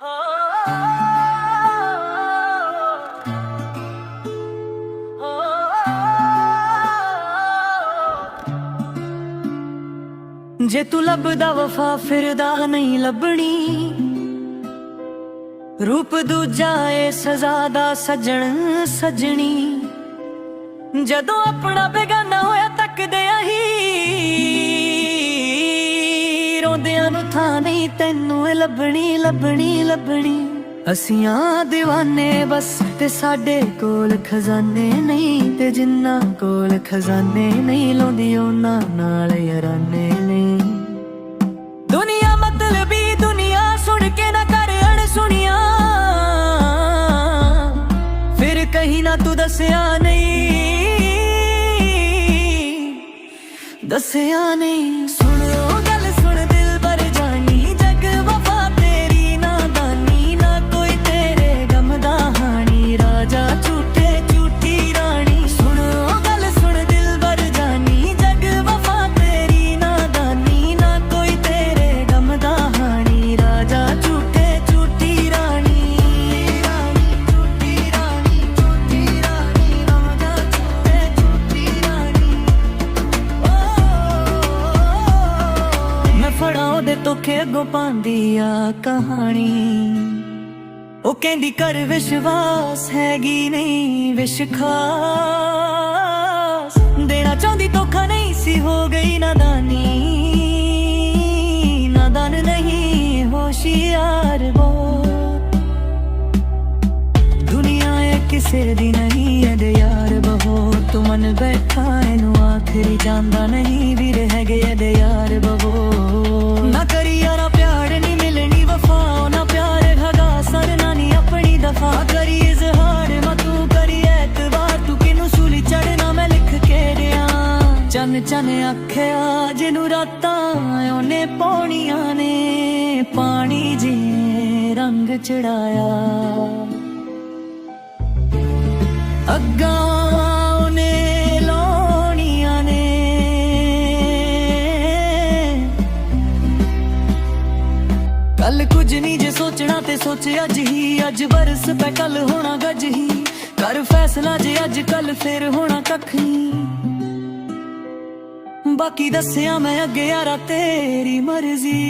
जे तू लभदा वफा फिरदा नहीं लभनी, रूप दूजा ए सजा दा सजन सजनी। जदों अपना बेगाना होया तकदे आही, रोंदियां नूं थां नहीं तैनू लभनी लभनी लभनी। असियां दीवाने बस ते साडे कोल खजाने नहीं, ते जिन्ना कोल खजाने नहीं लौंदी उन्हां नाल याराने नहीं। दुनिया मतलबी दुनिया सुन के ना कर अणसुनिया, फिर कहीं ना तू दसिया नहीं, दसिया नहीं। सुन गल सुन दिल भर जानी, जग वफा तेरी नादानी। ना कोई तेरे गम दा हानी, राजा झूठे झूठी रानी। सुन गल सुन दिल भर जानी, जग वफा तेरी नादानी। ना कोई तेरे गम दा हानी, राजा झूठे झूठी रानी। झूठी रानी झूठी रानी, राजा झूठे झूठी रानी। मैं फड़ा ओदे धोखे अगों पांदी आ कहानी, ओ कहंदी कर विश्वास हैगी नहीं विश खास। देना चाहती धोखा नहीं सी, हो गई नादानी। नादान नहीं होशियार वो, दुनिया है किसे दी नहीं है यार बहो। तू मन बैठा इनू आखिरी जानदा नहीं, भी रह गए दे यार बहो। ना करी यारा प्यार नहीं मिलनी वफा, ना प्यार भगा सरना नहीं अपनी दफा। करी इजहार मैं तू करी एतबार, तू किनू सूली चढ़ना मैं लिख के दिया। चन चन आख्या जिनू रातां ओने पौणियां ने, पानी जी रंग चढ़ाया। अग्गा ओने लाउणियां ने, कल कुछ नहीं जे सोचना ते सोच अज ही। अज बरस पे कल होना गज ही, कर फैसला जे अज कल फिर होना कख नहीं। बाकी दसिया मैं अगे यारा तेरी मर्जी।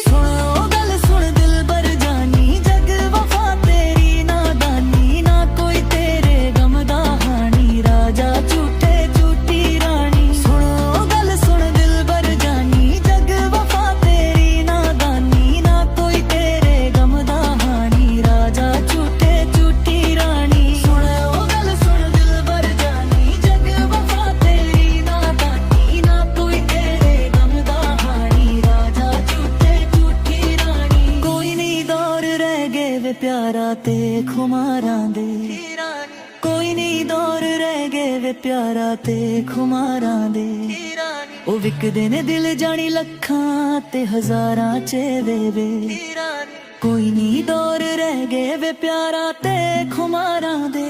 सुन गल सुन दिल भर जानी, जग वफा तेरी नादानी। ना कोई तेरे गम दा हानी, राजा झूठे झूठी रानी। सुन गल सुन दिल भर जानी, जग वफा तेरी नादानी। ना कोई तेरे गम दा हानी, राजा झूठे झूठी रानी। सुन गल सुन दिल भर जानी, जग वफा तेरी नादानी। ना कोई तेरे गम दा हानी, राजा झूठे झूठी रानी। कोई नहीं दौर रह गए वे प्यारा ते खुमारां दे, कोई नहीं दौर रह गए वे प्यारा ते खुमारां दे। ओ विकदे ने दिल जानी लखां ते हजारां च वे। कोई नहीं दौर रह गए वे प्यारा ते खुमारां दे।